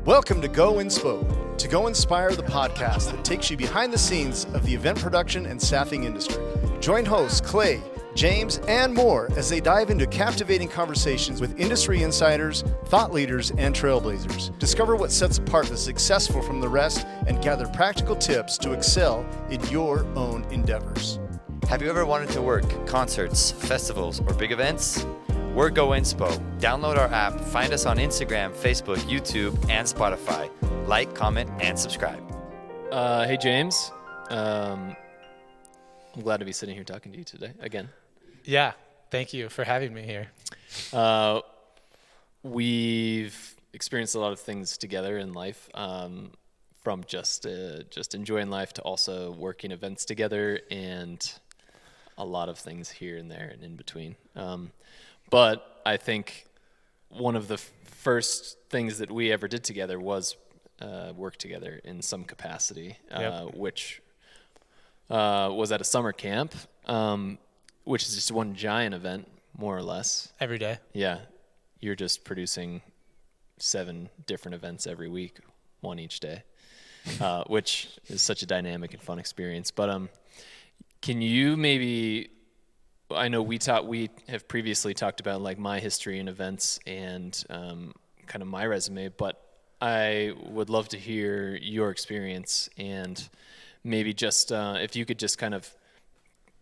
Welcome to GoInspo, to Go Inspire, the podcast that takes you behind the scenes of the event production and staffing industry. Join hosts Clay, James, and more as they dive into captivating conversations with industry insiders, thought leaders, and trailblazers. Discover what sets apart the successful from the rest and gather practical tips to excel in your own endeavors. Have you ever wanted to work concerts, festivals, or big events? We're GoInspo. Download our app, find us on Instagram, Facebook, YouTube, and Spotify. Like, comment, and subscribe. Hey, James. I'm glad to be sitting here talking to you today again. Yeah, thank you for having me here. We've experienced a lot of things together in life, from just enjoying life to also working events together and a lot of things here and there and in between. But I think one of the first things that we ever did together was work together in some capacity, which was at a summer camp, which is just one giant event, more or less. Every day. Yeah. You're just producing 7 different events every week, one each day, which is such a dynamic and fun experience. But can you maybe... I know we have previously talked about like my history in events and kind of my resume, but I would love to hear your experience and maybe just if you could just kind of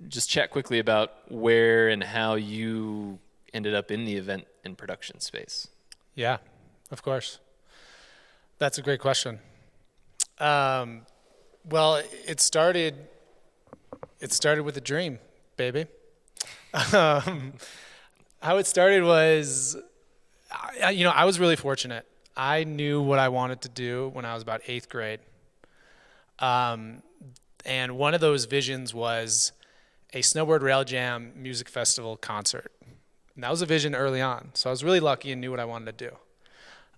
just chat quickly about where and how you ended up in the event and production space. Yeah, of course. That's a great question. Well, it started with a dream, baby. How it started was, I was really fortunate. I knew what I wanted to do when I was about 8th grade. And one of those visions was a snowboard rail jam music festival concert. And that was a vision early on. So I was really lucky and knew what I wanted to do.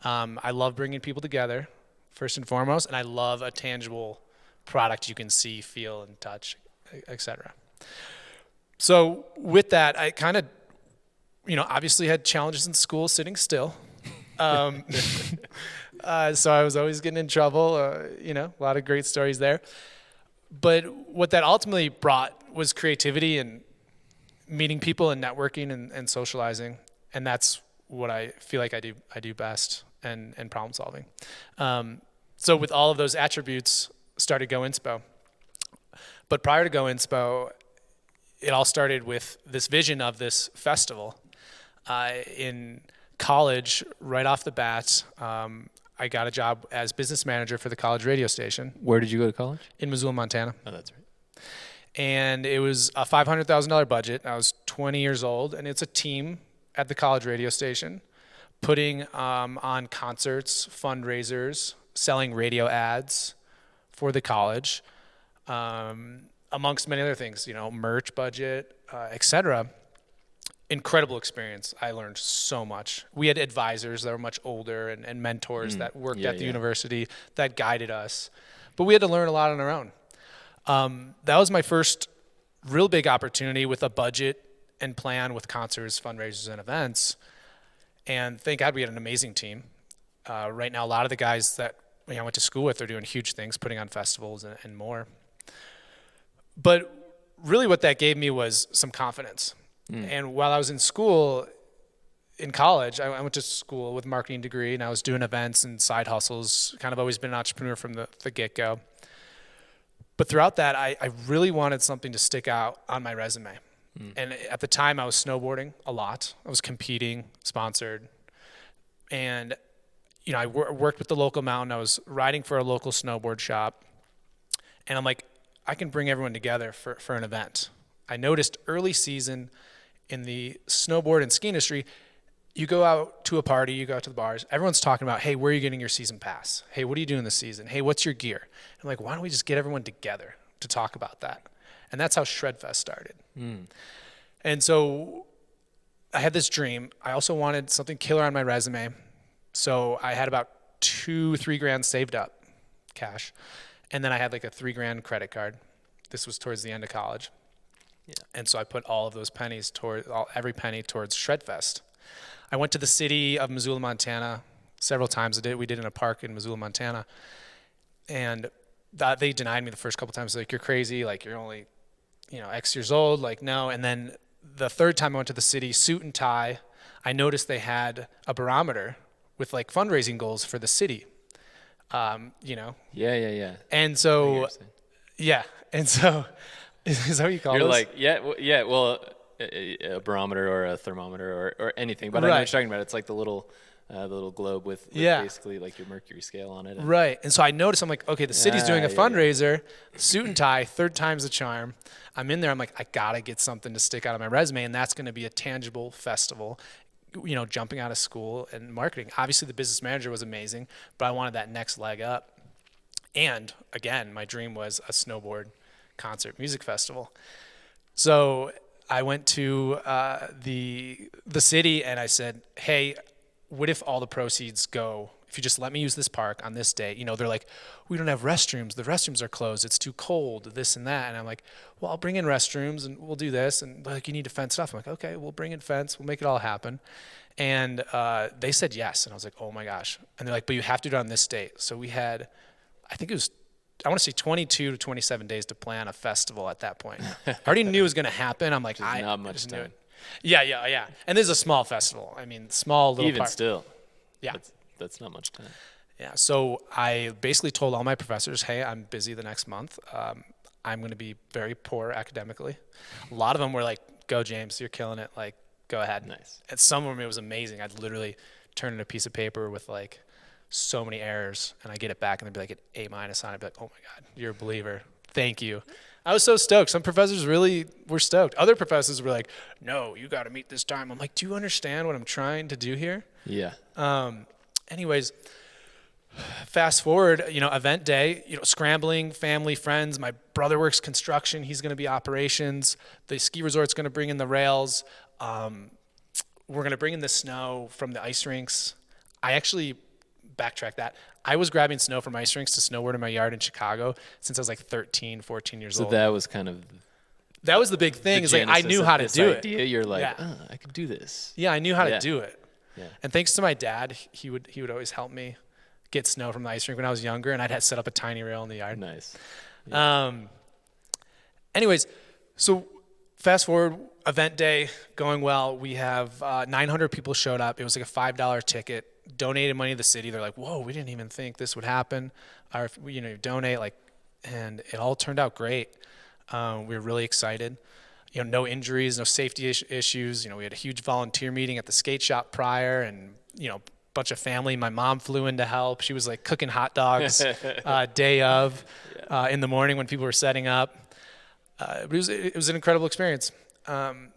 I love bringing people together, first and foremost, and I love a tangible product you can see, feel, and touch, etc. So with that, I kind of, obviously had challenges in school sitting still. So I was always getting in trouble, a lot of great stories there. But what that ultimately brought was creativity and meeting people and networking and socializing. And that's what I feel like I do best and problem solving. So with all of those attributes, started GoInspo. But prior to GoInspo, it all started with this vision of this festival. In college, right off the bat, I got a job as business manager for the college radio station. Where did you go to college? In Missoula, Montana. Oh, that's right. And it was a $500,000 budget. I was 20 years old, and it's a team at the college radio station putting on concerts, fundraisers, selling radio ads for the college, amongst many other things, merch budget, etc. Incredible experience. I learned so much. We had advisors that were much older and mentors that worked at the university that guided us. But we had to learn a lot on our own. That was my first real big opportunity with a budget and plan with concerts, fundraisers, and events. And thank God we had an amazing team. Right now, a lot of the guys that I went to school with are doing huge things, putting on festivals and more. But really what that gave me was some confidence. And while I was in school, in college, I went to school with a marketing degree, and I was doing events and side hustles, kind of always been an entrepreneur from the get-go. But throughout that, I really wanted something to stick out on my resume. And at the time, I was snowboarding a lot. I was competing, sponsored. And, I worked with the local mountain. I was riding for a local snowboard shop. And I'm like, I can bring everyone together for an event. I noticed early season in the snowboard and ski industry, you go out to a party, you go out to the bars, everyone's talking about, hey, where are you getting your season pass? Hey, what are you doing this season? Hey, what's your gear? I'm like, why don't we just get everyone together to talk about that? And that's how Shredfest started. And so I had this dream. I also wanted something killer on my resume. So I had about $2-3 grand saved up, cash. And then I had like a $3 credit card. This was towards the end of college. Yeah. And so I put all of those pennies every penny towards Shredfest. I went to the city of Missoula, Montana, several times. We did in a park in Missoula, Montana. And they denied me the first couple times. Like, you're crazy. Like, you're only, X years old. Like, no. And then the third time I went to the city, suit and tie, I noticed they had a barometer with like fundraising goals for the city. Yeah. And so, yeah. And so, is that what you call it? You're like, well, a barometer or a thermometer or anything. But I know what you're talking about. It's like the little globe with basically like your mercury scale on it. Right. And so I noticed, I'm like, okay, the city's doing a fundraiser, suit and tie, third time's the charm. I'm in there. I'm like, I got to get something to stick out of my resume. And that's going to be a tangible festival, jumping out of school and marketing. Obviously, the business manager was amazing, but I wanted that next leg up. And again, my dream was a snowboard concert music festival. So I went to the city and I said, hey, what if all the proceeds go, if you just let me use this park on this day? They're like, we don't have restrooms. The restrooms are closed. It's too cold, this and that. And I'm like, well, I'll bring in restrooms and we'll do this. And like, you need to fence stuff. I'm like, okay, we'll bring in fence. We'll make it all happen. And they said yes. And I was like, oh my gosh. And they're like, but you have to do it on this date. So we had, I think it was, I want to say 22 to 27 days to plan a festival at that point. I already knew it was going to happen. I'm like, not much time. Yeah. And this is a small festival. I mean, small little Even park. Still. Yeah. That's not much time. Yeah. So I basically told all my professors, hey, I'm busy the next month. I'm going to be very poor academically. A lot of them were like, go, James, you're killing it. Like, go ahead. Nice. And some of them, it was amazing. I'd literally turn in a piece of paper with like so many errors and I get it back and they'd be like an A- on it. I'd be like, oh my God, you're a believer. Thank you. I was so stoked. Some professors really were stoked. Other professors were like, no, you got to meet this time. I'm like, do you understand what I'm trying to do here? Yeah. Anyways, fast forward, event day, scrambling, family, friends. My brother works construction. He's going to be operations. The ski resort's going to bring in the rails. We're going to bring in the snow from the ice rinks. I actually backtrack that. I was grabbing snow from ice rinks to snowboard in my yard in Chicago since I was like 13, 14 years old. So that was kind of that was the big thing. Is like I knew how to do it. You're like, I can do this. Yeah, I knew how to do it. Yeah. And thanks to my dad, he would always help me get snow from the ice rink when I was younger, and I'd had set up a tiny rail in the yard. Nice. Yeah. Anyways, so fast forward, event day going well. We have 900 people showed up. It was like a $5 ticket. Donated money to the city. They're like, whoa, we didn't even think this would happen. Or if we, donate, and it all turned out great. We were really excited. No injuries, no safety issues. We had a huge volunteer meeting at the skate shop prior, and a bunch of family. My mom flew in to help. She was like cooking hot dogs day of in the morning when people were setting up. It was an incredible experience.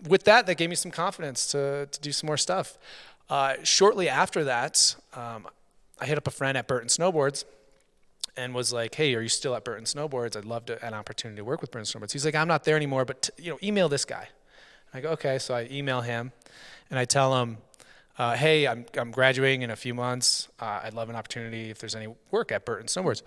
With that gave me some confidence to do some more stuff. Shortly after that, I hit up a friend at Burton Snowboards and was like, hey, are you still at Burton Snowboards? I'd love an opportunity to work with Burton Snowboards. He's like, I'm not there anymore, but email this guy. And I go, okay. So I email him and I tell him, hey, I'm graduating in a few months. I'd love an opportunity if there's any work at Burton Snowboards.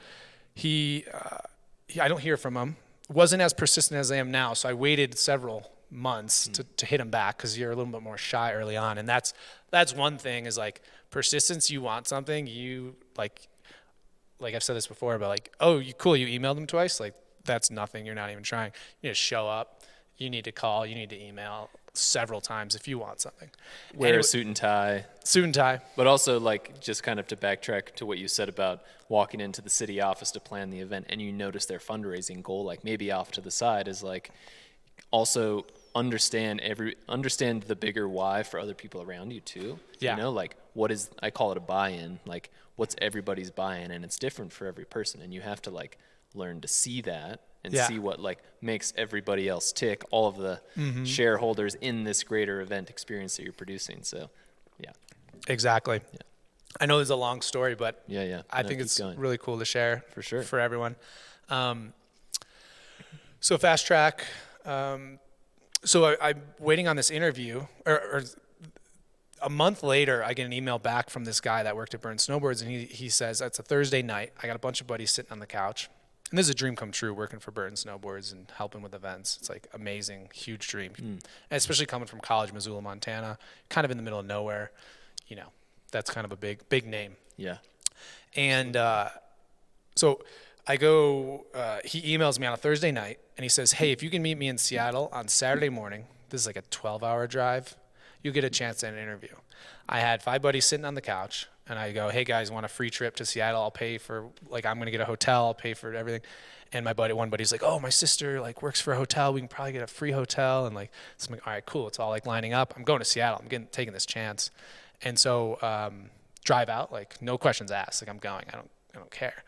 I don't hear from him. Wasn't as persistent as I am now. So I waited several months to hit him back because you're a little bit more shy early on. And that's one thing is like persistence. You want something, you like I've said this before, but like, oh, you emailed them twice. Like that's nothing. You're not even trying. You need to show up. You need to call. You need to email several times if you want something. Wear a suit and tie. Suit and tie. But also like just kind of to backtrack to what you said about walking into the city office to plan the event and you notice their fundraising goal, like maybe off to the side is like also understand the bigger why for other people around you too. Yeah. Like what is, I call it a buy-in, like what's everybody's buy-in, and it's different for every person, and you have to like learn to see that and see what like makes everybody else tick, all of the shareholders in this greater event experience that you're producing. So exactly. Yeah. I know there's a long story, but I think it's going. really cool to share for sure for everyone. So fast track. So I'm waiting on this interview, or a month later, I get an email back from this guy that worked at Burton Snowboards, and he says, it's a Thursday night. I got a bunch of buddies sitting on the couch. And this is a dream come true, working for Burton Snowboards and helping with events. It's like amazing, huge dream. And especially coming from college, Missoula, Montana, kind of in the middle of nowhere, That's kind of a big name. Yeah. And so I go, he emails me on a Thursday night and he says, hey, if you can meet me in Seattle on Saturday morning, this is like a 12-hour drive, you get a chance at an interview. I had 5 buddies sitting on the couch and I go, hey guys, want a free trip to Seattle? I'll pay for, like, I'm going to get a hotel. I'll pay for everything. And one buddy's like, oh, my sister like works for a hotel. We can probably get a free hotel. And like, so I'm like, all right, cool. It's all like lining up. I'm going to Seattle. I'm taking this chance. And so, drive out, like no questions asked. Like I'm going, I don't care.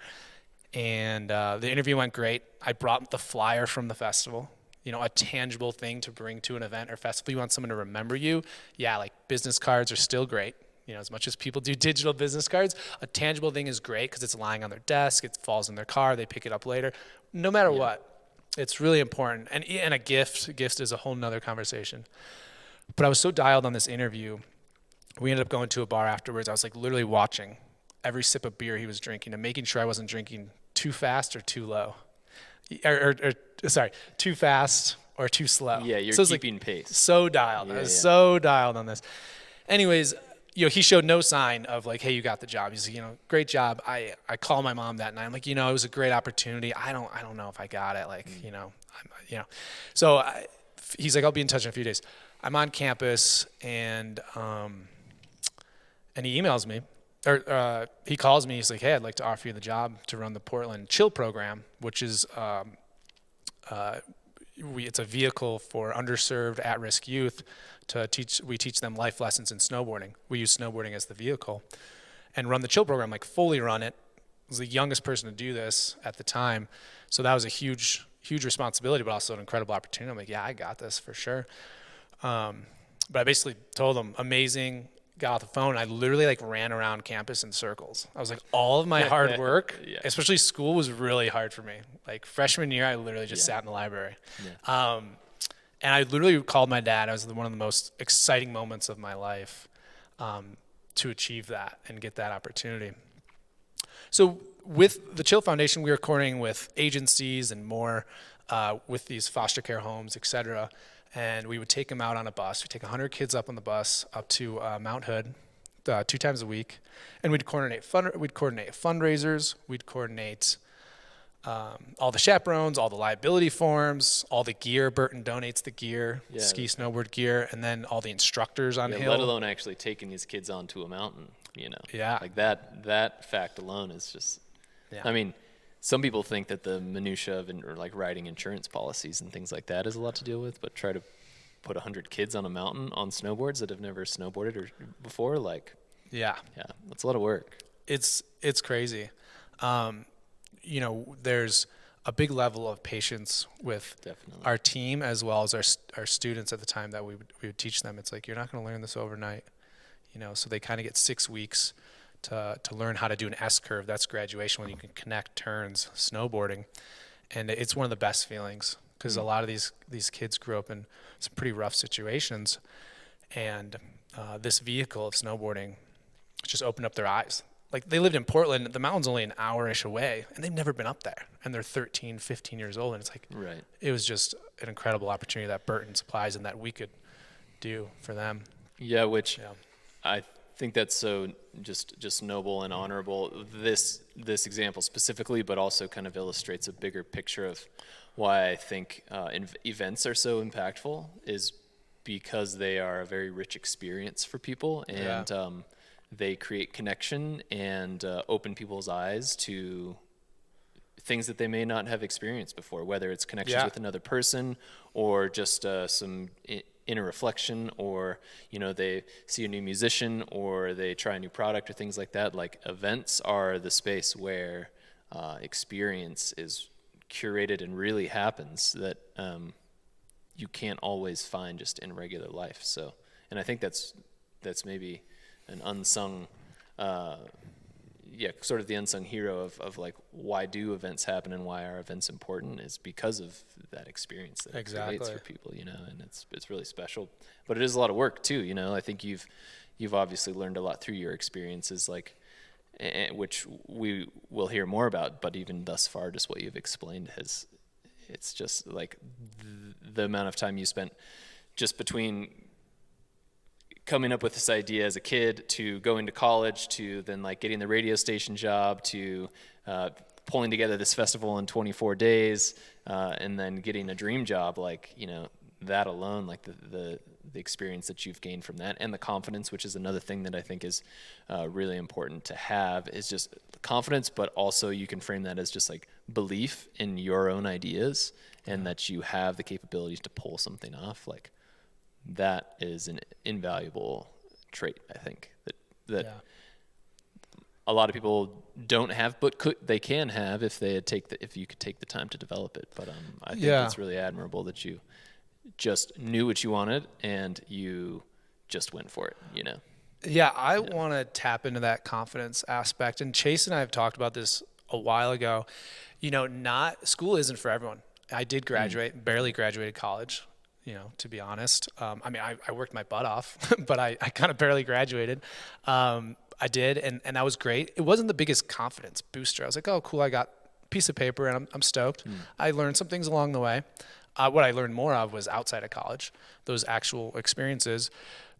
And the interview went great. I brought the flyer from the festival, a tangible thing to bring to an event or festival. You want someone to remember you. Yeah, like business cards are still great. As much as people do digital business cards, a tangible thing is great because it's lying on their desk. It falls in their car. They pick it up later. No matter what, it's really important. And a gift is a whole nother conversation. But I was so dialed on this interview. We ended up going to a bar afterwards. I was like literally watching every sip of beer he was drinking and making sure I wasn't drinking too fast or too low. Sorry, too fast or too slow. Yeah, you're keeping pace. So dialed. I was so dialed on this. Anyways, he showed no sign of like, hey, you got the job. He's like, great job. I called my mom that night. I'm like, it was a great opportunity. I don't know if I got it. Like, So he's like, I'll be in touch in a few days. I'm on campus and he emails me. Or he calls me. He's like, hey, I'd like to offer you the job to run the Portland Chill program, which is it's a vehicle for underserved, at-risk youth to teach. We teach them life lessons in snowboarding. We use snowboarding as the vehicle, and run the Chill program, like fully run it. I was the youngest person to do this at the time, so that was a huge responsibility, but also an incredible opportunity. I'm like, yeah, I got this for sure. But I basically told him, amazing. Got off the phone. I literally like ran around campus in circles. I was like, all of my hard work, especially school, was really hard for me. Like freshman year, I literally just sat in the library. Yeah. And I literally called my dad. It was one of the most exciting moments of my life to achieve that and get that opportunity. So with the Chill Foundation, we were coordinating with agencies and more with these foster care homes, et cetera. And we would take them out on a bus. We'd take 100 kids up on the bus up to Mount Hood 2 times a week. And we'd coordinate fundraisers. We'd coordinate all the chaperones, all the liability forms, all the gear. Burton donates the gear, ski, snowboard gear, and then all the instructors on hill. Let alone actually taking these kids onto a mountain, Yeah. Like that fact alone is just, I mean, some people think that the minutia of like writing insurance policies and things like that is a lot to deal with, but try to put 100 kids on a mountain on snowboards that have never snowboarded before, like, that's a lot of work. It's crazy. There's a big level of patience with our team as well as our students at the time that we would teach them. It's like, you're not going to learn this overnight, so they kind of get 6 weeks to learn how to do an S-curve. That's graduation, when you can connect turns snowboarding. And it's one of the best feelings because a lot of these kids grew up in some pretty rough situations. And this vehicle of snowboarding just opened up their eyes. Like, they lived in Portland. The mountain's only an hour-ish away, and they've never been up there. And they're 13, 15 years old. And it's like, it was just an incredible opportunity that Burton supplies and that we could do for them. Yeah, I think that's so just noble and honorable. This example specifically, but also kind of illustrates a bigger picture of why I think events are so impactful, is because they are a very rich experience for people, and they create connection and open people's eyes to things that they may not have experienced before, whether it's connections with another person or just some inner reflection, or they see a new musician or they try a new product or things like that. Like, events are the space where experience is curated and really happens that you can't always find just in regular life. So, and I think that's maybe an unsung sort of the unsung hero of like, why do events happen and why are events important, is because of that experience that it creates for people, and it's really special. But it is a lot of work too, I think you've obviously learned a lot through your experiences, like, which we will hear more about, but even thus far, just what you've explained it's just like the amount of time you spent just between coming up with this idea as a kid to going to college to then like getting the radio station job to pulling together this festival in 24 days and then getting a dream job, like, you know, that alone, like the experience that you've gained from that, and the confidence, which is another thing that I think is really important to have, is just confidence, but also you can frame that as just like belief in your own ideas and that you have the capabilities to pull something off. Like, that is an invaluable trait, I think, that a lot of people don't have, but they can have if you could take the time to develop it. But I think it's really admirable that you just knew what you wanted and you just went for it, you know? Yeah, I want to tap into that confidence aspect. And Chase and I have talked about this a while ago. You know, school isn't for everyone. I did graduate, barely graduated college, you know, to be honest. I mean, I worked my butt off, but I kind of barely graduated. I did, and that was great. It wasn't the biggest confidence booster. I was like, oh, cool, I got a piece of paper, and I'm stoked. I learned some things along the way. What I learned more of was outside of college, those actual experiences.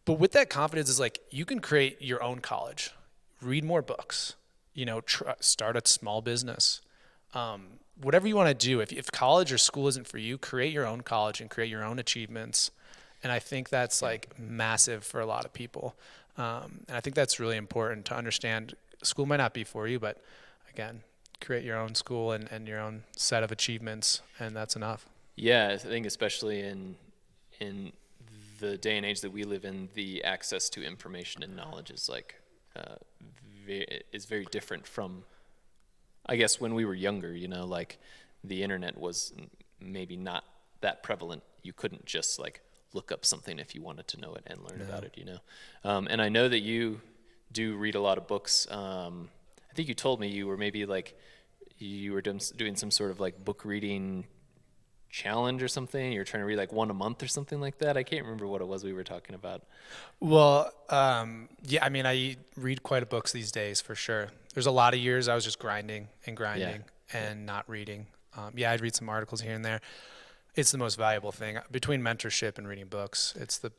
But with that confidence is like, you can create your own college, read more books, you know, start a small business. Whatever you want to do, if college or school isn't for you, create your own college and create your own achievements. And I think that's like massive for a lot of people. And I think that's really important to understand. School might not be for you, but again, create your own school and your own set of achievements, and that's enough. Yeah, I think especially in the day and age that we live in, the access to information and knowledge is like is very different from, I guess, when we were younger. You know, like the internet was maybe not that prevalent. You couldn't just like look up something if you wanted to know it and learn about it. You know, and I know that you do read a lot of books. I think you told me you were maybe like you were doing some sort of like book reading challenge or something. You're trying to read like one a month or something like that. I can't remember what it was we were talking about. Well, yeah, I mean, I read quite a books these days for sure. There's a lot of years I was just grinding and not reading. I'd read some articles here and there. It's the most valuable thing between mentorship and reading books. It's the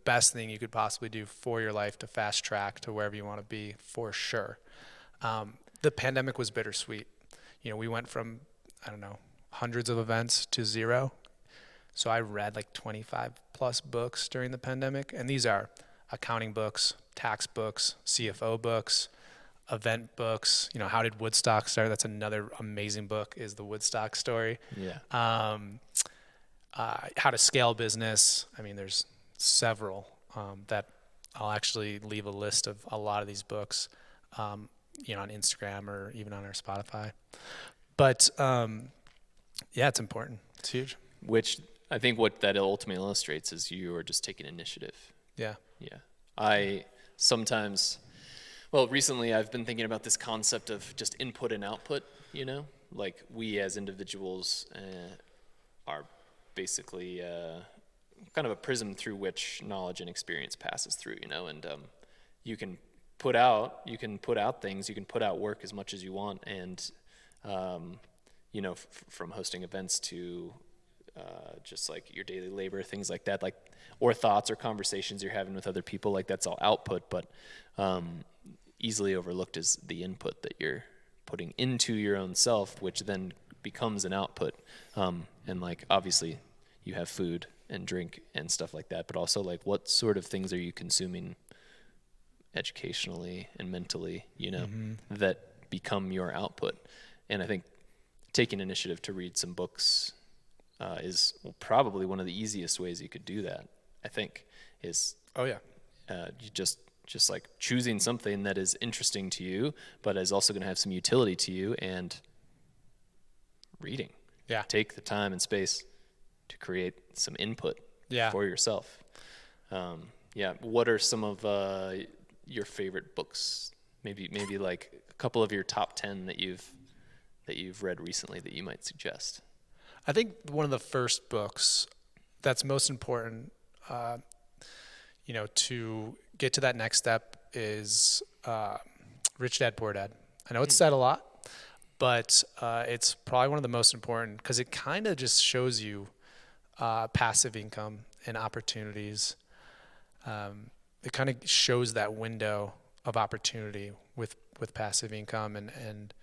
best thing you could possibly do for your life to fast track to wherever you want to be, for sure. The pandemic was bittersweet. You know, we went from, I don't know, hundreds of events to zero. So I read like 25 plus books during the pandemic. And these are accounting books, tax books, CFO books, event books. You know, how did Woodstock start? That's another amazing book, is the Woodstock story. Yeah. How to scale business. I mean, there's several that I'll actually leave a list of a lot of these books, you know, on Instagram or even on our Spotify. But yeah, it's important. It's huge. Which I think what that ultimately illustrates is you are just taking initiative. Yeah. Yeah. I sometimes, well, recently I've been thinking about this concept of just input and output, you know, like we as individuals are basically kind of a prism through which knowledge and experience passes through, you know, and you can put out things, you can put out work as much as you want, and you know, from hosting events to just like your daily labor, things like that, like, or thoughts or conversations you're having with other people, like that's all output, but easily overlooked is the input that you're putting into your own self, which then becomes an output. And like, obviously you have food and drink and stuff like that, but also like what sort of things are you consuming educationally and mentally, you know, that become your output. And I think taking initiative to read some books is probably one of the easiest ways you could do that, I think, is you just like choosing something that is interesting to you, but is also going to have some utility to you, and reading. Yeah. Take the time and space to create some input for yourself. What are some of your favorite books? Maybe like a couple of your top 10 that you've read recently that you might suggest. I think one of the first books that's most important, you know, to get to that next step is Rich Dad, Poor Dad. I know it's said a lot, but it's probably one of the most important because it kind of just shows you passive income and opportunities it kind of shows that window of opportunity with passive income, and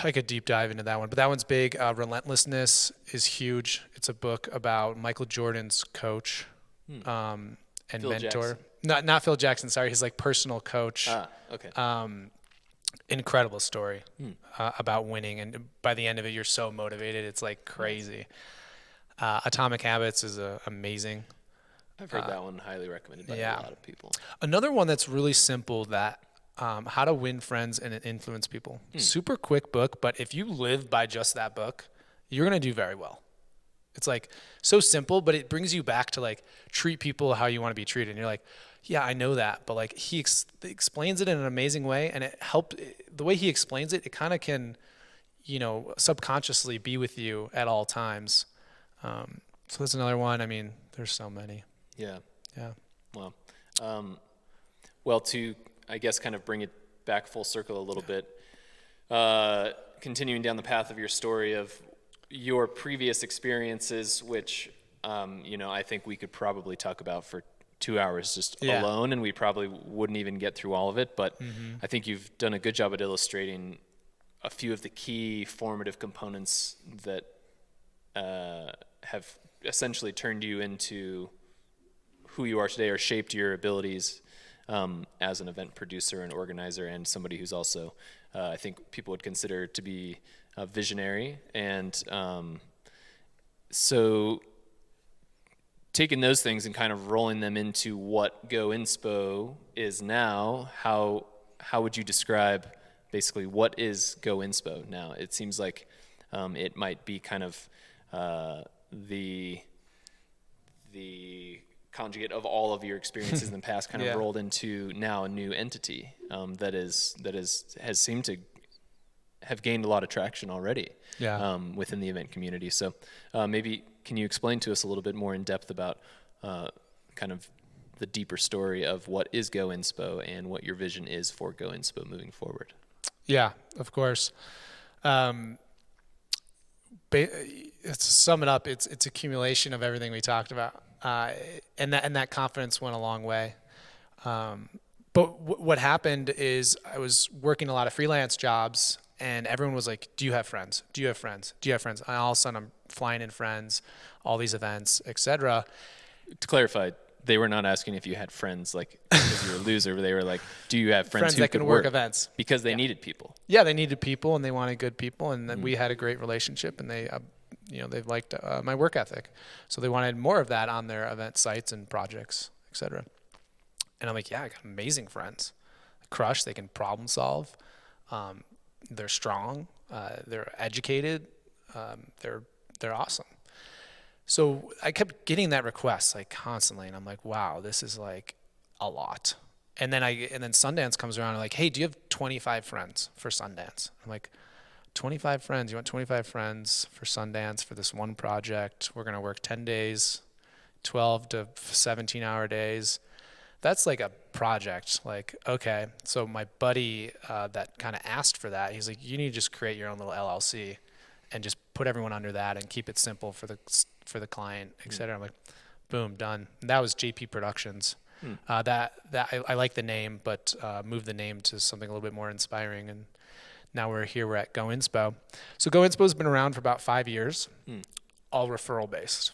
I could deep dive into that one, but that one's big. Relentlessness is huge. It's a book about Michael Jordan's coach and Phil mentor. Jackson. Not Phil Jackson, sorry. His like personal coach. Okay. Incredible story about winning, and by the end of it, you're so motivated. It's like crazy. Atomic Habits is amazing. I've heard that one highly recommended by a lot of people. Another one that's really simple, that How to Win Friends and Influence People. Super quick book, but if you live by just that book, you're going to do very well. It's like so simple, but it brings you back to like treat people how you want to be treated. And you're like, yeah, I know that, but like he explains it in an amazing way, and it helped. The way he explains it, it kind of can, subconsciously be with you at all times. So that's another one. I mean, there's so many. Yeah. Yeah. Well, well, to, I guess, kind of bring it back full circle a little bit, continuing down the path of your story of your previous experiences, which, I think we could probably talk about for 2 hours just alone, and we probably wouldn't even get through all of it. But I think you've done a good job at illustrating a few of the key formative components that have essentially turned you into who you are today, or shaped your abilities as an event producer and organizer, and somebody who's also, I think people would consider to be a visionary. And so taking those things and kind of rolling them into what GoInspo is now, how would you describe basically what is GoInspo now? It seems like it might be kind of the conjugate of all of your experiences in the past, kind of rolled into now a new entity that has seemed to have gained a lot of traction already within the event community. So maybe can you explain to us a little bit more in depth about kind of the deeper story of what is GoInspo and what your vision is for GoInspo moving forward? Yeah, of course. To sum it up, it's accumulation of everything we talked about, and that confidence went a long way. But what happened is I was working a lot of freelance jobs, and everyone was like, "Do you have friends? Do you have friends? Do you have friends?" And all of a sudden, I'm flying in friends, all these events, etc. To clarify, they were not asking if you had friends, like because you were a loser. They were like, "Do you have friends who that could can work events?" Because they needed people. Yeah, they needed people, and they wanted good people, and then we had a great relationship, and they liked my work ethic, so they wanted more of that on their event sites and projects, etc. And I'm like, yeah, I got amazing friends. Crush, they can problem solve. They're strong. They're educated. They're awesome. So I kept getting that request like constantly, and I'm like, wow, this is like a lot. And then Sundance comes around and like, hey, do you have 25 friends for Sundance? I'm like, 25 friends? You want 25 friends for Sundance for this one project? We're gonna work 10 days, 12 to 17-hour days. That's like a project. Like, okay. So my buddy that kind of asked for that, he's like, you need to just create your own little LLC and just put everyone under that and keep it simple for the client, et cetera. I'm like, boom, done. And that was JP Productions. That I like the name, but moved the name to something a little bit more inspiring. And now we're at GoInspo. So GoInspo's been around for about 5 years, all referral based.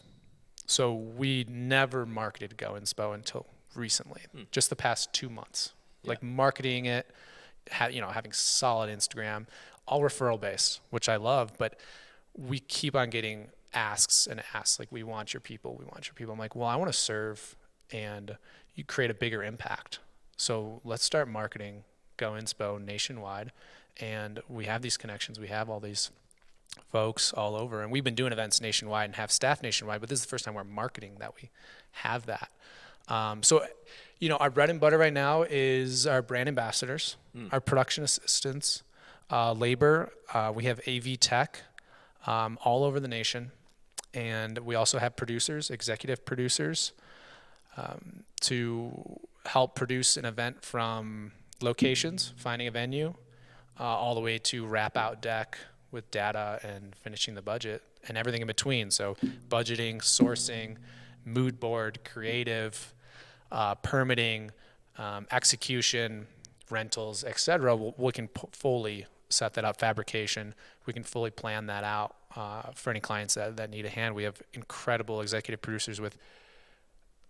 So we never marketed GoInspo until recently, just the past 2 months. Like marketing it, having solid Instagram, all referral based, which I love, but we keep on getting asks like, we want your people. I'm like, well, I want to serve and you create a bigger impact. So let's start marketing GoInspo nationwide. And we have these connections. We have all these folks all over, and we've been doing events nationwide and have staff nationwide, but this is the first time we're marketing that we have that. So, our bread and butter right now is our brand ambassadors, our production assistants, labor. We have AV tech all over the nation. And we also have producers, executive producers, to help produce an event from locations, finding a venue, all the way to wrap out deck with data and finishing the budget and everything in between. So budgeting, sourcing, mood board, creative, permitting, execution, rentals, etc. We can fully set that up. Fabrication, we can fully plan that out for any clients that need a hand. We have incredible executive producers with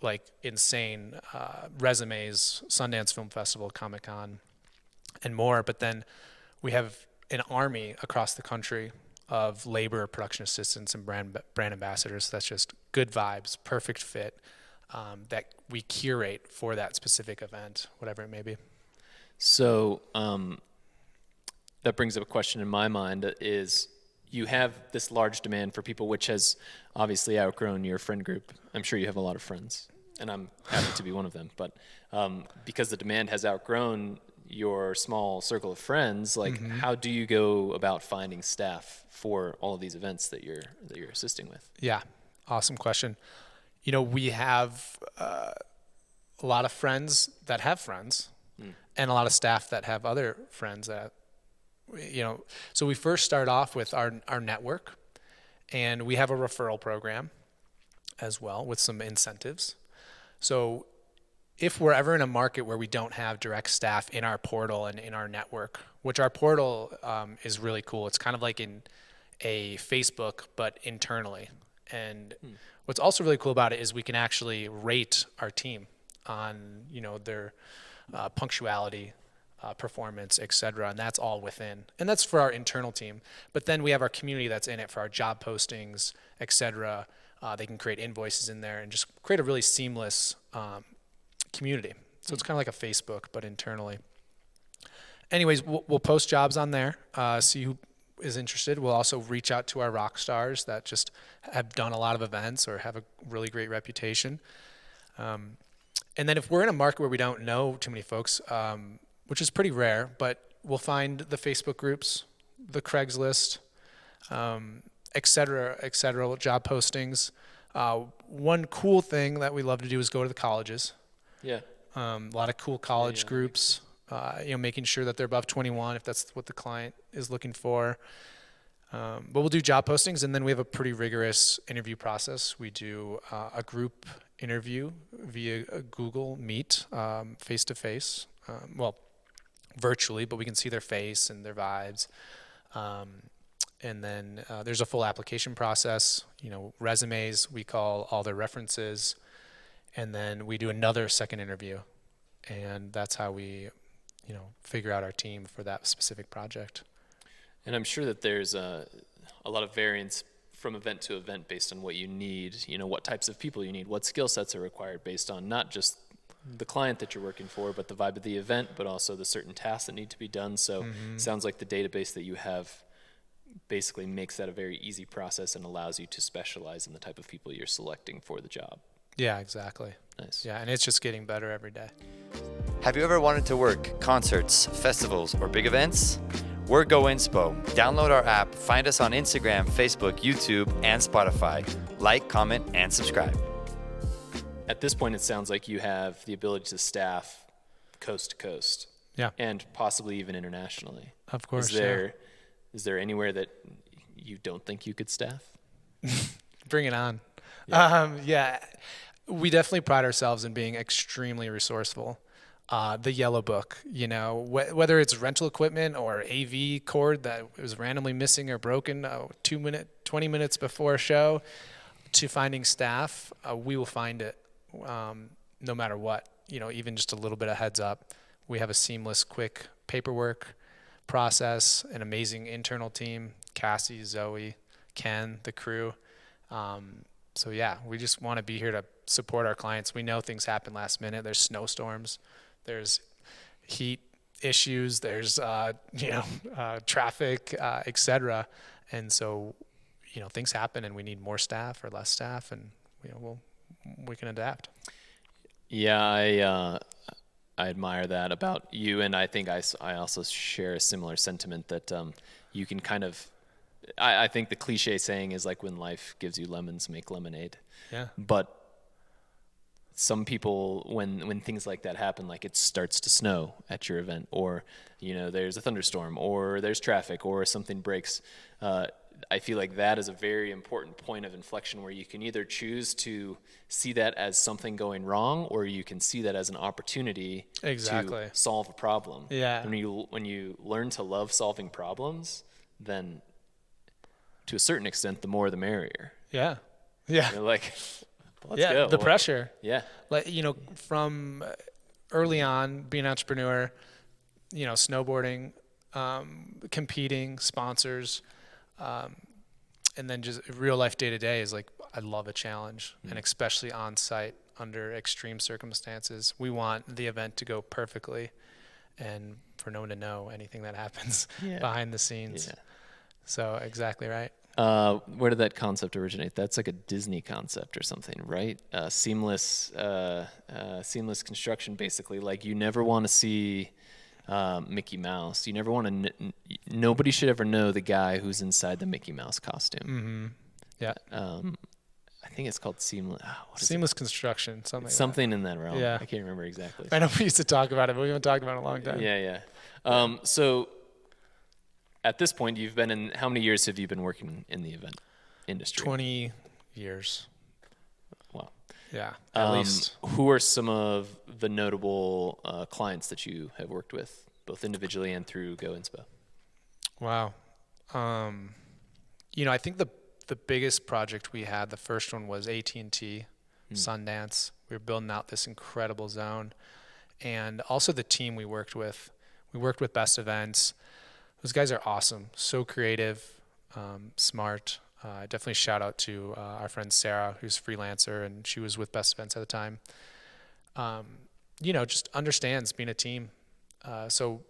like insane resumes, Sundance Film Festival, Comic-Con, and more. But then we have an army across the country of labor, production assistants, and brand ambassadors. That's just good vibes, perfect fit, that we curate for that specific event, whatever it may be. So that brings up a question in my mind is, you have this large demand for people, which has obviously outgrown your friend group. I'm sure you have a lot of friends, and I'm happy to be one of them. But because the demand has outgrown your small circle of friends, like how do you go about finding staff for all of these events that you're assisting with? Yeah, awesome question. You know, we have a lot of friends that have friends, and a lot of staff that have other friends that, you know, so we first start off with our network, and we have a referral program as well with some incentives. So if we're ever in a market where we don't have direct staff in our portal and in our network, which our portal is really cool. It's kind of like in a Facebook, but internally. And what's also really cool about it is we can actually rate our team on, you know, their punctuality, performance, et cetera, and that's all within. And that's for our internal team. But then we have our community that's in it for our job postings, et cetera. They can create invoices in there and just create a really seamless community. So it's kind of like a Facebook, but internally. Anyways, we'll post jobs on there, see who is interested. We'll also reach out to our rock stars that just have done a lot of events or have a really great reputation. And then if we're in a market where we don't know too many folks, which is pretty rare, but we'll find the Facebook groups, the Craigslist, et cetera, job postings. One cool thing that we love to do is go to the colleges. Yeah. A lot of cool college groups, you know, making sure that they're above 21 if that's what the client is looking for. But we'll do job postings, and then we have a pretty rigorous interview process. We do a group interview via Google Meet, face-to-face. Well, virtually, but we can see their face and their vibes. And then there's a full application process, you know, resumes, we call all their references, and then we do another second interview. And that's how we, you know, figure out our team for that specific project. And I'm sure that there's a lot of variance from event to event based on what you need, you know, what types of people you need, what skill sets are required based on not just the client that you're working for, but the vibe of the event, but also the certain tasks that need to be done. So sounds like the database that you have basically makes that a very easy process and allows you to specialize in the type of people you're selecting for the job. Yeah, exactly. Nice. Yeah, and it's just getting better every day. Have you ever wanted to work concerts, festivals, or big events? We're GoInspo. Download our app, find us on Instagram, Facebook, YouTube, and Spotify. Like, comment, and subscribe. At this point, it sounds like you have the ability to staff coast to coast. Yeah. And possibly even internationally. Of course. Is there anywhere that you don't think you could staff? Bring it on. Yeah, we definitely pride ourselves in being extremely resourceful. The yellow book, you know, whether it's rental equipment or AV cord that was randomly missing or broken 20 minutes before a show, to finding staff, we will find it no matter what, you know, even just a little bit of heads up. We have a seamless, quick paperwork process, an amazing internal team, Cassie, Zoe, Ken, the crew. So yeah, we just want to be here to support our clients. We know things happen last minute. There's snowstorms, there's heat issues, there's traffic, etc. And so, you know, things happen, and we need more staff or less staff, and you know, we can adapt. Yeah, I admire that about you, and I think I also share a similar sentiment that you can kind of. I think the cliche saying is like, when life gives you lemons, make lemonade. Yeah. But some people, when things like that happen, like it starts to snow at your event, or you know there's a thunderstorm, or there's traffic, or something breaks, I feel like that is a very important point of inflection where you can either choose to see that as something going wrong, or you can see that as an opportunity Exactly. to solve a problem. Yeah. When you learn to love solving problems, then to a certain extent, the more the merrier. Yeah. Yeah. You're like, let's Yeah. go. The pressure. Yeah. Like, from early on being an entrepreneur, snowboarding, competing, sponsors, and then just real life day to day is like, I love a challenge, and especially on site under extreme circumstances. We want the event to go perfectly and for no one to know anything that happens behind the scenes. Yeah. So exactly right. Where did that concept originate? That's like a Disney concept or something, right? Seamless construction, basically. Like, you never want to see Mickey Mouse. You never want to. Nobody should ever know the guy who's inside the Mickey Mouse costume. Yeah. I think it's called seamless. Seamless construction, something. Something in that realm. Yeah. I can't remember exactly. I know we used to talk about it, but we haven't talked about it in a long time. Yeah. So at this point, you've been in. How many years have you been working in the event industry? 20 years. Wow. Yeah, at least. Who are some of the notable clients that you have worked with, both individually and through GoInspo? Wow. I think the biggest project we had, the first one was AT&T, Sundance. We were building out this incredible zone. And also the team we worked with. We worked with Best Events. Those guys are awesome, so creative, smart. Definitely shout out to our friend Sarah, who's a freelancer, and she was with Best Events at the time. Just understands being a team. So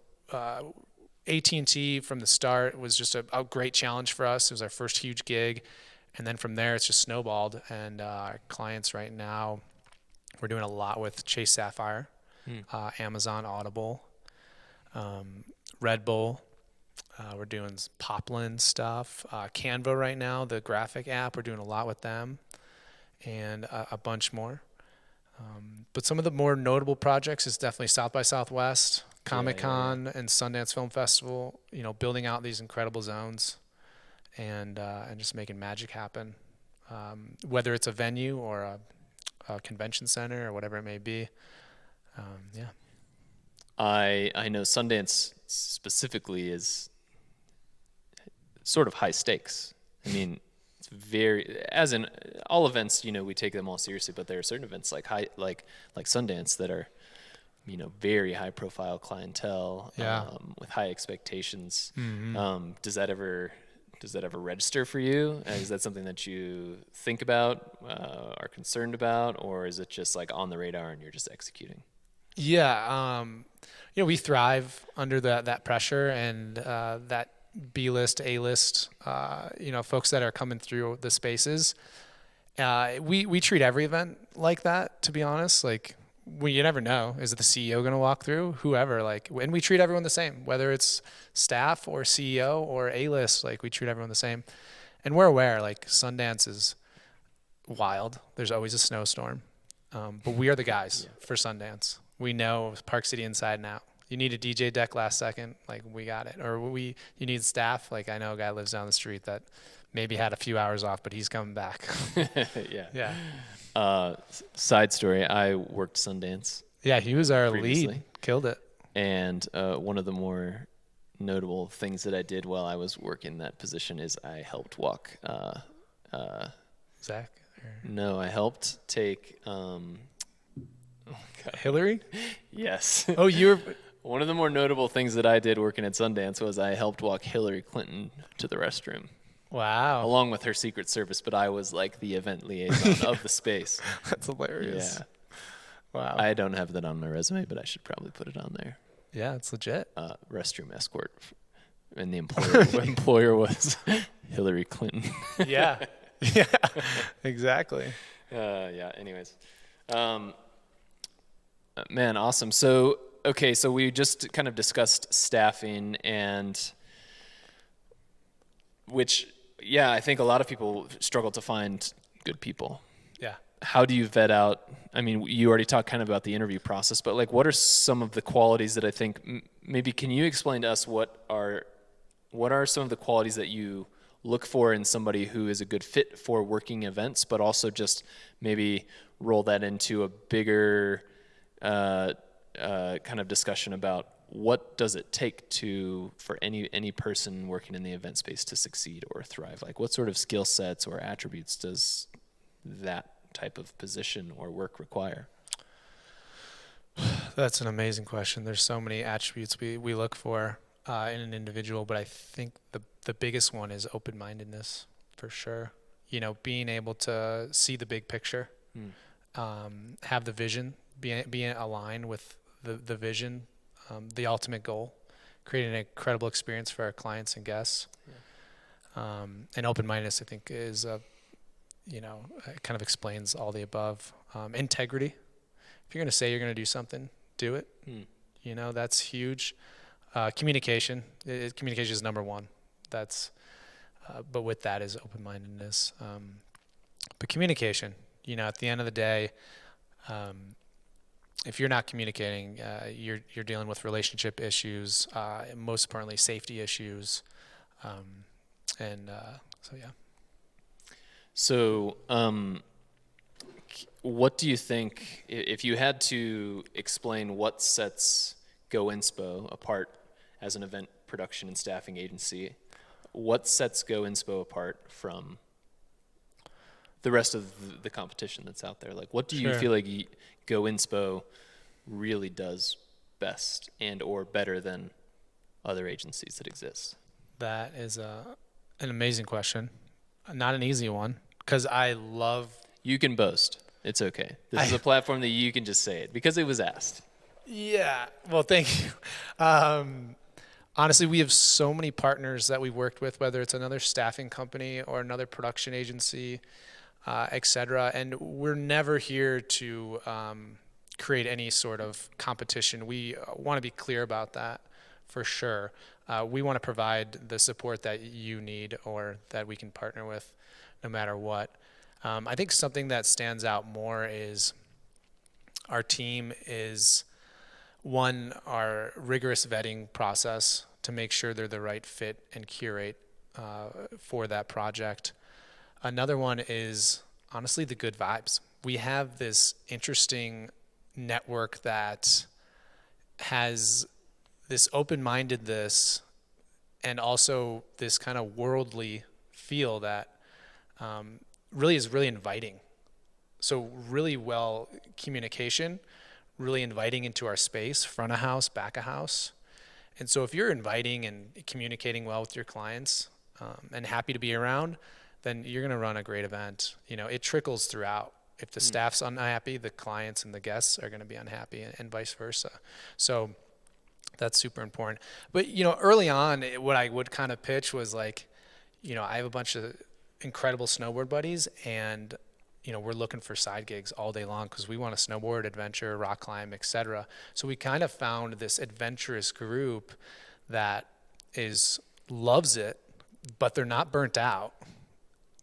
AT&T from the start was just a great challenge for us. It was our first huge gig. And then from there, it's just snowballed. And our clients right now, we're doing a lot with Chase Sapphire, Amazon Audible, Red Bull. We're doing Poplin stuff. Canva right now, the graphic app, we're doing a lot with them, and a bunch more. But some of the more notable projects is definitely South by Southwest, Comic-Con, and Sundance Film Festival, building out these incredible zones and just making magic happen, whether it's a venue or a convention center or whatever it may be. I know Sundance specifically is sort of high stakes. I mean, it's as in all events, we take them all seriously, but there are certain events like Sundance that are, very high profile clientele, with high expectations. Does that ever register for you? Is that something that you think about, are concerned about, or is it just like on the radar and you're just executing? Yeah. We thrive under that pressure and that B-list, A-list, folks that are coming through the spaces. We treat every event like that, to be honest. Like, you never know. Is it the CEO going to walk through? Whoever. And we treat everyone the same, whether it's staff or CEO or A-list. Like, we treat everyone the same. And we're aware, Sundance is wild. There's always a snowstorm. But we are the guys for Sundance. We know Park City inside and out. You need a DJ deck last second, we got it. Or you need staff. I know a guy lives down the street that maybe had a few hours off, but he's coming back. Yeah. Side story, I worked Sundance. Yeah, he was our previously. lead. Killed it. And one of the more notable things that I did while I was working that position is I helped walk. Zach? No, I helped take... Hillary? Yes. Oh, you were... One of the more notable things that I did working at Sundance was I helped walk Hillary Clinton to the restroom. Wow. Along with her Secret Service, but I was like the event liaison of the space. That's hilarious. Yeah. Wow. I don't have that on my resume, but I should probably put it on there. Yeah, it's legit. Restroom escort. And the employer was Hillary Clinton. Yeah. Yeah, exactly. Anyways. Man, awesome. So we just kind of discussed staffing I think a lot of people struggle to find good people. Yeah. How do you vet out? I mean, you already talked kind of about the interview process, but what are some of the qualities that I think maybe can you explain to us what are some of the qualities that you look for in somebody who is a good fit for working events, but also just maybe roll that into a bigger kind of discussion about what does it take for any person working in the event space to succeed or thrive? Like, what sort of skill sets or attributes does that type of position or work require? That's an amazing question. There's so many attributes we look for in an individual, but I think the biggest one is open-mindedness, for sure. You know, being able to see the big picture, have the vision, being aligned with the vision, the ultimate goal, creating an incredible experience for our clients and guests. Yeah. And open-mindedness, I think, is it kind of explains all the above. Integrity. If you're going to say you're going to do something, do it. You know, that's huge. Communication. Communication is number one. But with that is open-mindedness. But communication, you know, at the end of the day, if you're not communicating, you're dealing with relationship issues, most importantly, safety issues. So, yeah. So, what do you think, if you had to explain what sets GoInspo apart as an event production and staffing agency, what sets GoInspo apart from the rest of the competition that's out there? Like, what do you feel like GoInspo really does best and or better than other agencies that exist? That is an amazing question. Not an easy one, because I love... You can boast. It's okay. This is a platform that you can just say it because it was asked. Yeah. Well, thank you. Honestly, we have so many partners that we've worked with, whether it's another staffing company or another production agency, et cetera. And we're never here to create any sort of competition. We want to be clear about that for sure. We want to provide the support that you need or that we can partner with no matter what. I think something that stands out more is our team is, one, our rigorous vetting process to make sure they're the right fit and curate for that project. Another one is, honestly, the good vibes. We have this interesting network that has this open-mindedness and also this kind of worldly feel that really is really inviting. So really well communication, really inviting into our space, front of house, back of house. And so if you're inviting and communicating well with your clients and happy to be around, then you're going to run a great event. You know, it trickles throughout. If the staff's unhappy, the clients and the guests are going to be unhappy and vice versa. So that's super important. But, you know, early on, what I would kind of pitch was like, you know, I have a bunch of incredible snowboard buddies and, you know, we're looking for side gigs all day long because we want to snowboard, adventure, rock climb, etc. So we kind of found this adventurous group that loves it, but they're not burnt out.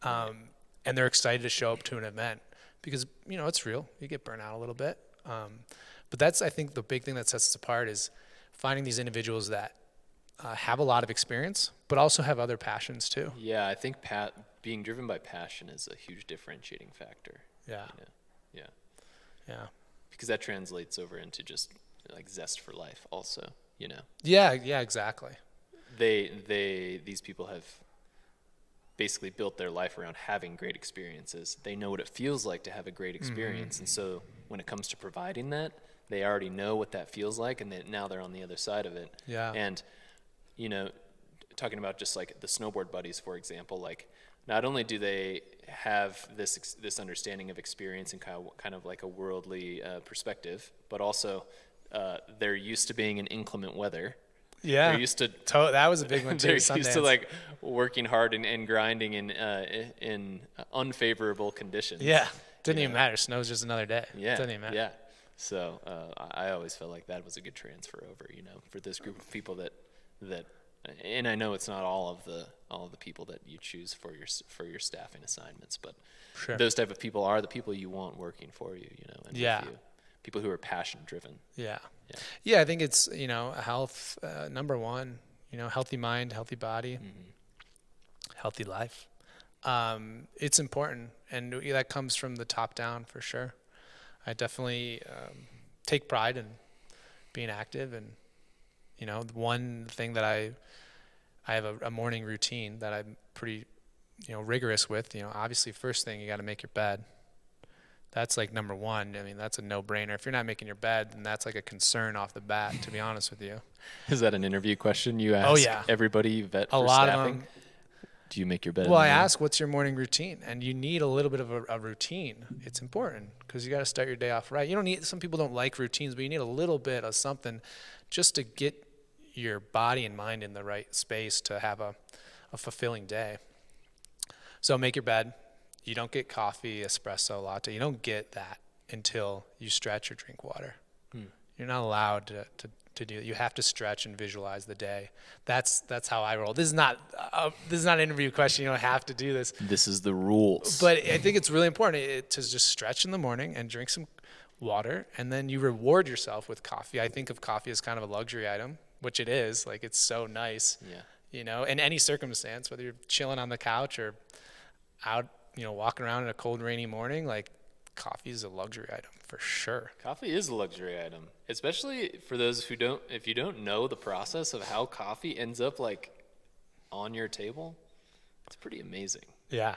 And they're excited to show up to an event because, you know, it's real. You get burnt out a little bit. But that's, I think, the big thing that sets us apart is finding these individuals that have a lot of experience, but also have other passions too. Yeah, I think being driven by passion is a huge differentiating factor. Yeah. You know? Yeah. Because that translates over into just like zest for life also, you know? Yeah, exactly. These people have basically built their life around having great experiences. They know what it feels like to have a great experience. And so when it comes to providing that, they already know what that feels like, and now they're on the other side of it. Yeah. And, you know, talking about just like the snowboard buddies, for example, like not only do they have this understanding of experience and kind of like a worldly perspective, but also they're used to being in inclement weather. Yeah, they're used to that was a big one too. They're Sundance. used to like working hard and grinding in unfavorable conditions. Yeah, didn't even matter. Snow's just another day. Yeah, didn't even matter. Yeah. So I always felt like that was a good transfer over, you know, for this group of people that, and I know it's not all of the people that you choose for your staffing assignments, but sure. Those type of people are the people you want working for you, you know, and with you. People who are passion driven. Yeah, I think it's, you know, health, number one, you know, healthy mind, healthy body, healthy life. It's important, and that comes from the top down for sure. I definitely take pride in being active, and one thing that I have a morning routine that I'm pretty rigorous with. Obviously, first thing, you got to make your bed. That's like number one. I mean, that's a no-brainer. If you're not making your bed, then that's like a concern off the bat, to be honest with you. Is that an interview question you ask everybody you vet for a lot staffing? of them. Do you make your bed? Well, I ask, what's your morning routine? And you need a little bit of a routine. It's important because you got to start your day off right. You don't need, some people don't like routines, but you need a little bit of something just to get your body and mind in the right space to have a fulfilling day. So make your bed. You don't get coffee, espresso, latte. You don't get that until you stretch or drink water. You're not allowed to do it. You have to stretch and visualize the day. That's how I roll. This is not an interview question. You don't have to do this. This is the rules. But I think it's really important to just stretch in the morning and drink some water, and then you reward yourself with coffee. I think of coffee as kind of a luxury item, which it is. Like, it's so nice. Yeah. In any circumstance, whether you're chilling on the couch or out, walking around in a cold, rainy morning, like, coffee is a luxury item for sure. Coffee is a luxury item, especially for those who don't, if you don't know the process of how coffee ends up like on your table, it's pretty amazing. Yeah.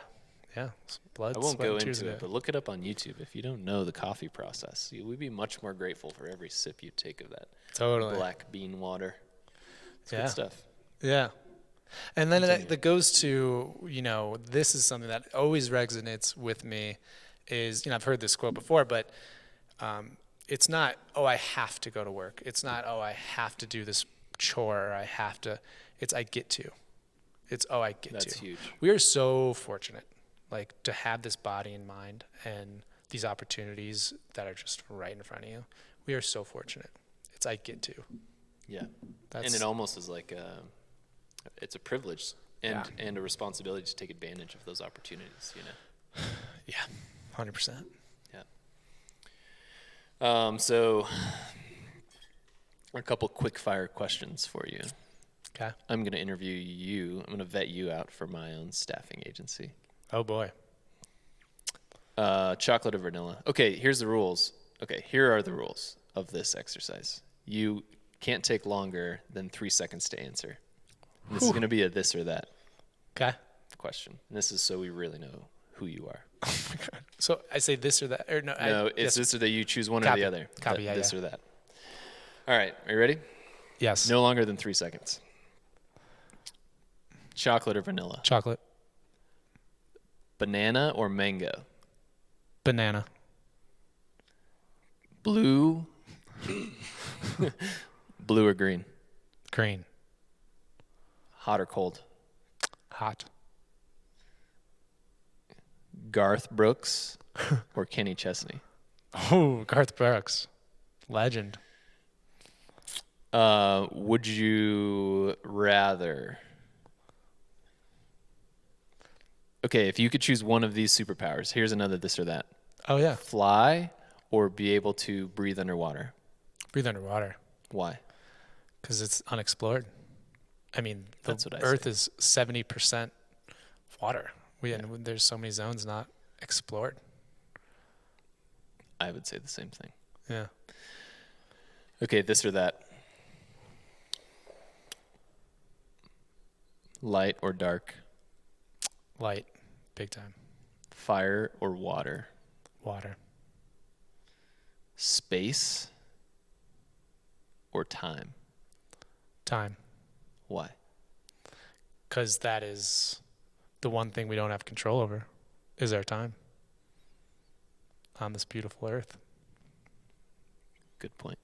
Yeah. Blood, I won't sweat, go and tears into in it, but look it up on YouTube. If you don't know the coffee process, you would be much more grateful for every sip you take of that Totally. black bean water. It's good stuff. Yeah. And then that goes to, this is something that always resonates with me is, I've heard this quote before, but it's not, oh, I have to go to work. It's not, oh, I have to do this chore. Or I have to, it's I get to. It's, oh, I get to. That's huge. We are so fortunate, like, to have this body and mind and these opportunities that are just right in front of you. We are so fortunate. It's I get to. Yeah. And it almost is like it's a privilege and a responsibility to take advantage of those opportunities, Yeah, 100%. Yeah. So a couple quick fire questions for you. Okay. I'm going to interview you. I'm going to vet you out for my own staffing agency. Oh boy. Chocolate or vanilla? Okay, here's the rules. Okay, here are the rules of this exercise. You can't take longer than 3 seconds to answer. This is going to be a this or that question. And this is so we really know who you are. Oh my God. So I say this or that, or no? No, it's this or that. You choose one or the other. Copy, This or that. All right, are you ready? Yes. No longer than 3 seconds. Chocolate or vanilla? Chocolate. Banana or mango? Banana. Blue. Blue or green? Green. Hot or cold? Hot. Garth Brooks or Kenny Chesney? Oh, Garth Brooks. Legend. Would you rather... Okay, if you could choose one of these superpowers, here's another this or that. Oh, yeah. Fly or be able to breathe underwater? Breathe underwater. Why? Because it's unexplored. I mean, the That's what I Earth say. is 70% water. And there's so many zones not explored. I would say the same thing. Yeah. Okay, this or that. Light or dark? Light. Big time. Fire or water? Water. Space or time? Time. Why? Because that is the one thing we don't have control over, is our time on this beautiful earth. Good point.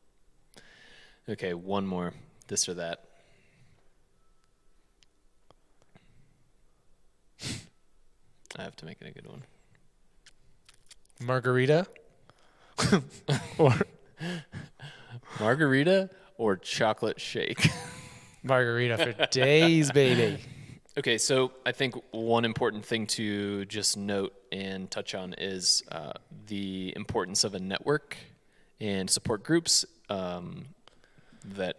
Okay, one more. This or that. I have to make it a good one. Margarita? Or Margarita or chocolate shake? margarita for days, baby. Okay, so I think one important thing to just note and touch on is the importance of a network and support groups that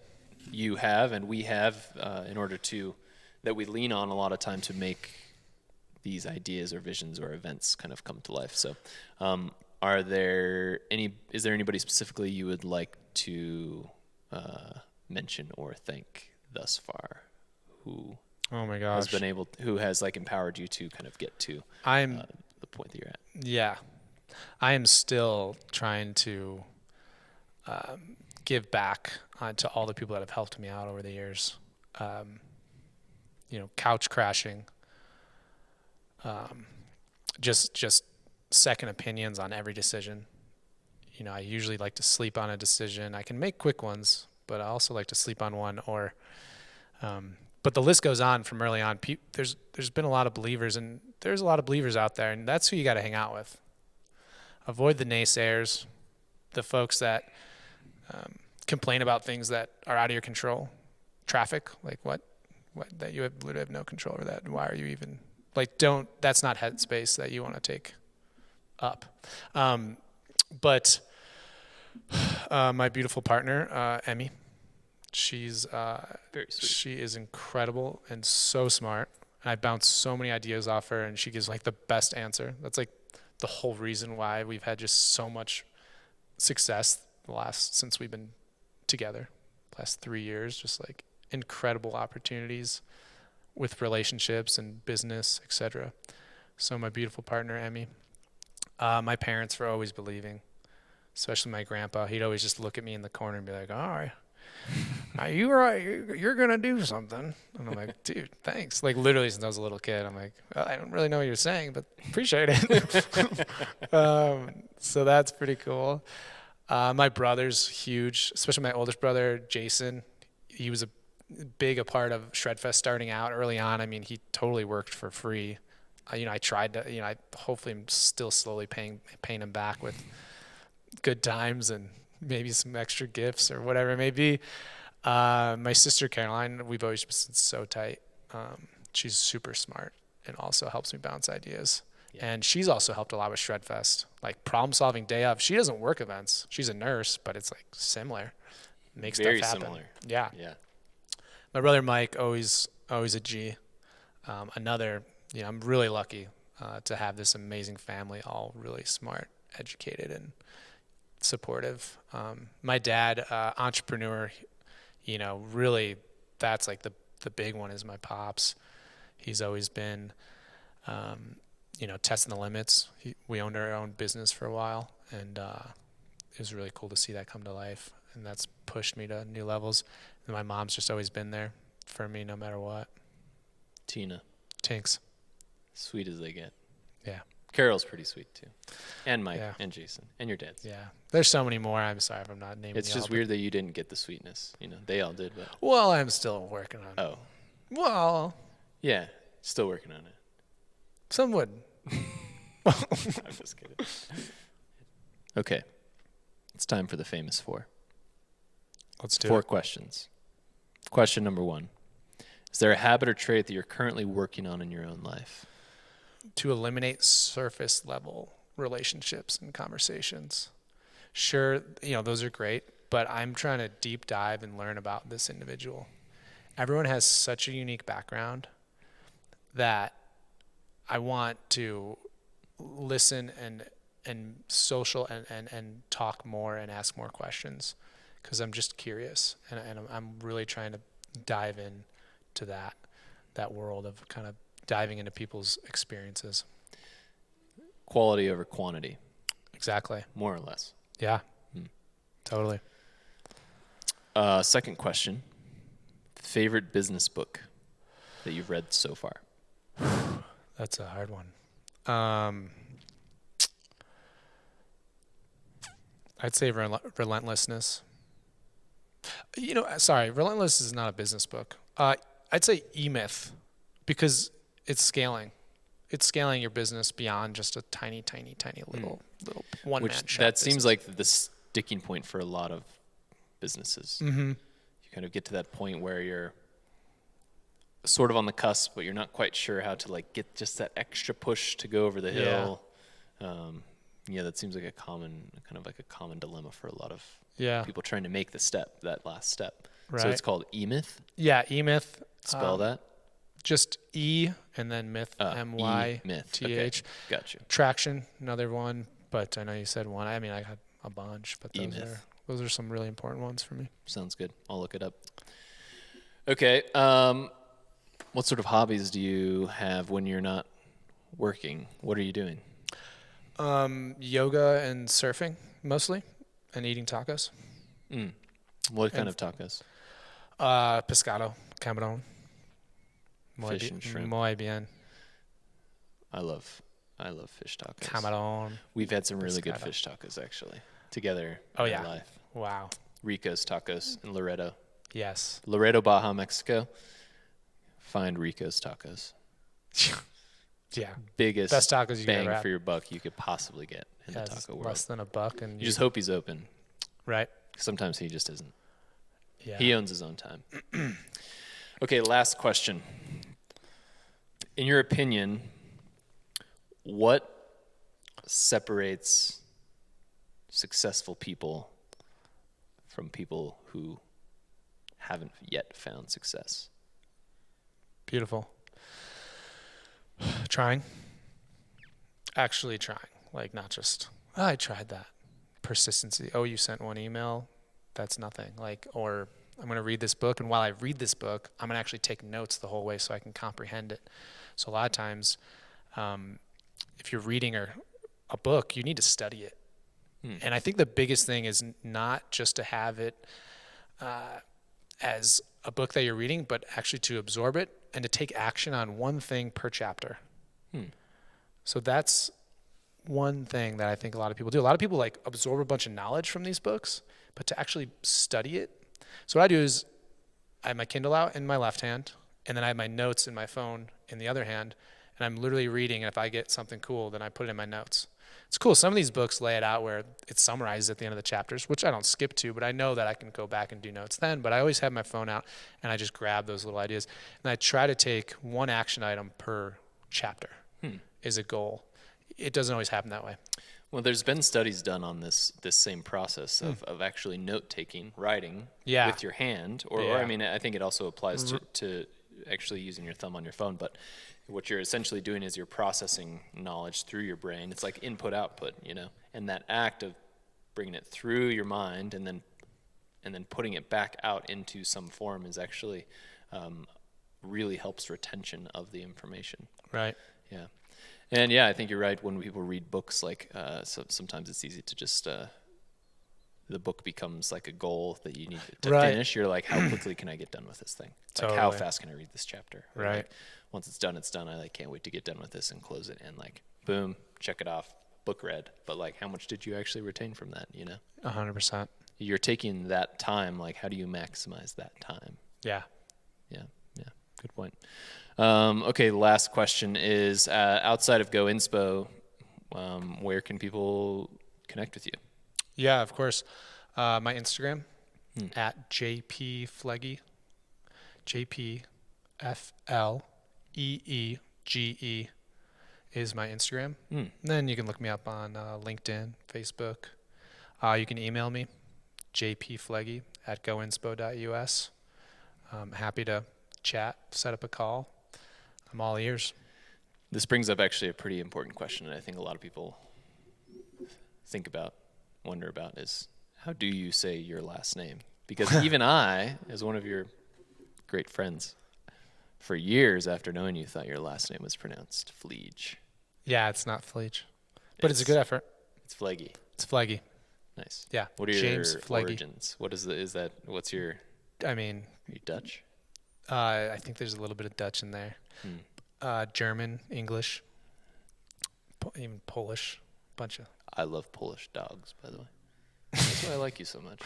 you have and we have in order to, that we lean on a lot of time to make these ideas or visions or events kind of come to life. So, is there anybody specifically you would like to mention or thank thus far who Oh my gosh. who has like empowered you to kind of get to the point that you're at? Yeah. I am still trying to give back to all the people that have helped me out over the years. Couch crashing, just second opinions on every decision. I usually like to sleep on a decision. I can make quick ones, but I also like to sleep on one. But the list goes on from early on. There's been a lot of believers, and there's a lot of believers out there, and that's who you got to hang out with. Avoid the naysayers, the folks that complain about things that are out of your control. Traffic, like what that you would have no control over that. Why are you even that's not headspace that you want to take up. But my beautiful partner, Emmy, she's Very sweet. she is incredible and so smart. I bounce so many ideas off her, and she gives like the best answer. That's like the whole reason why we've had just so much success since we've been together, last 3 years, just like incredible opportunities with relationships and business, etc. So my beautiful partner, Emmy. My parents were always believing, especially my grandpa. He'd always just look at me in the corner and be like, all right, you're going to do something. And I'm like, dude, thanks. Like literally since I was a little kid, I'm like, well, I don't really know what you're saying, but appreciate it. So that's pretty cool. My brother's huge, especially my oldest brother, Jason. He was a part of Shredfest starting out early on. I mean, he totally worked for free. I tried to, I hopefully I'm still slowly paying him back with good times and maybe some extra gifts or whatever it may be. My sister Caroline, we've always been so tight. She's super smart and also helps me bounce ideas. Yeah. And she's also helped a lot with Shredfest, like problem solving day of. She doesn't work events. She's a nurse, but it's like similar. Makes Very stuff happen. similar. Yeah. Yeah. My brother Mike, always a G. I'm really lucky to have this amazing family, all really smart, educated, and supportive. My dad, entrepreneur, really that's like the big one is my pops. He's always been, testing the limits. We owned our own business for a while, and it was really cool to see that come to life, and that's pushed me to new levels. And my mom's just always been there for me no matter what. Tina. Tinks. Sweet as they get. Yeah. Carol's pretty sweet too. And Mike and Jason and your dad's. Yeah. There's so many more. I'm sorry if I'm not naming It's just weird that you didn't get the sweetness. They all did, but. Well, I'm still working on it. Oh. Well. Yeah. Still working on it. Some would. I'm just kidding. Okay. It's time for the famous four. Let's do 4 it. questions. Question number 1. Is there a habit or trait that you're currently working on in your own life? To eliminate surface level relationships and conversations. Sure, those are great, but I'm trying to deep dive and learn about this individual. Everyone has such a unique background that I want to listen and social and talk more and ask more questions because I'm just curious and I'm really trying to dive in to that world of kind of diving into people's experiences. Quality over quantity. Exactly. More or less. Yeah. Totally. Second question. Favorite business book that you've read so far? That's a hard one. I'd say Relentlessness. Relentless is not a business book. I'd say E-Myth because it's scaling. It's scaling your business beyond just a tiny little one-man shop. That seems like the sticking point for a lot of businesses. Mm-hmm. You kind of get to that point where you're sort of on the cusp, but you're not quite sure how to get just that extra push to go over the hill. That seems like a common dilemma for a lot of people trying to make that last step. Right. So it's called E-Myth? Yeah, E-Myth. Spell that? Just E and then myth, myth. MYTH. Okay. Gotcha. Traction, another one, but I know you said one. I mean, I had a bunch, but E-myth. those are some really important ones for me. Sounds good. I'll look it up. Okay. What sort of hobbies do you have when you're not working? What are you doing? Yoga and surfing mostly, and eating tacos. What kind of tacos? Pescado, camarón. Fish and shrimp. Muy bien. I love fish tacos. Camarón. We've had some really good Pescado. fish tacos actually together Oh, in yeah. our life. Wow. Rico's Tacos in Laredo. Yes. Laredo, Baja, Mexico. Find Rico's Tacos. Yeah. Biggest Best tacos you could bang ever have. for your buck you could possibly get in the Yes, taco world. less than $1, and You just hope he's open. right. Sometimes he just isn't. Yeah. He owns his own time. Okay, last question. In your opinion, what separates successful people from people who haven't yet found success? Beautiful. Trying. Actually trying. Like, not just, I tried that. Persistency. Oh, you sent one email. That's nothing. Like, or I'm going to read this book, and while I read this book, I'm going to actually take notes the whole way so I can comprehend it. So a lot of times, if you're reading a book, you need to study it. And I think the biggest thing is not just to have it as a book that you're reading, but actually to absorb it and to take action on one thing per chapter. So that's one thing that I think a lot of people do. A lot of people like absorb a bunch of knowledge from these books, but to actually study it. So what I do is I have my Kindle out in my left hand, and then I have my notes in my phone in the other hand, and I'm literally reading, and if I get something cool, then I put it in my notes. It's cool. Some of these books lay it out where it summarizes at the end of the chapters, which I don't skip to, but I know that I can go back and do notes then. But I always have my phone out, and I just grab those little ideas. And I try to take one action item per chapter is a goal. It doesn't always happen that way. Well, there's been studies done on this same process of actually note-taking, writing with your hand. Or I mean, I think it also applies to actually using your thumb on your phone. But what you're essentially doing is you're processing knowledge through your brain. It's like input-output, you know. And that act of bringing it through your mind and then putting it back out into some form is actually really helps retention of the information. Right. Yeah. And yeah, I think you're right. When people read books, like sometimes it's easy to just the book becomes like a goal that you need to finish. You're like, how quickly can I get done with this thing? Like, how fast can I read this chapter? Or Right. like, once it's done, it's done. I like can't wait to get done with this and close it and like boom, check it off. Book read. But like, how much did you actually retain from that? You know, 100%. you're taking that time. Like, how do you maximize that time? Yeah. Yeah. Good point. Okay, last question is outside of GoInspo, where can people connect with you? Yeah, of course. My Instagram at JP Fleege, JPFLEEGE is my Instagram. Then you can look me up on LinkedIn, Facebook. You can email me, jpfleege@goinspo.us. I'm happy to chat, set up a call. I'm all ears. This brings up actually a pretty important question that I think a lot of people wonder about is, how do you say your last name? Because even I, as one of your great friends, for years after knowing you, thought your last name was pronounced Fleege. Yeah, it's not Fleege, but it's a good effort. It's Fleege. It's Fleege. Nice. Yeah. What are James your Fleege. origins? What's your, I mean, are you Dutch? I think there's a little bit of Dutch in there. German, English, even Polish, bunch of. I love Polish dogs, by the way. That's why I like you so much.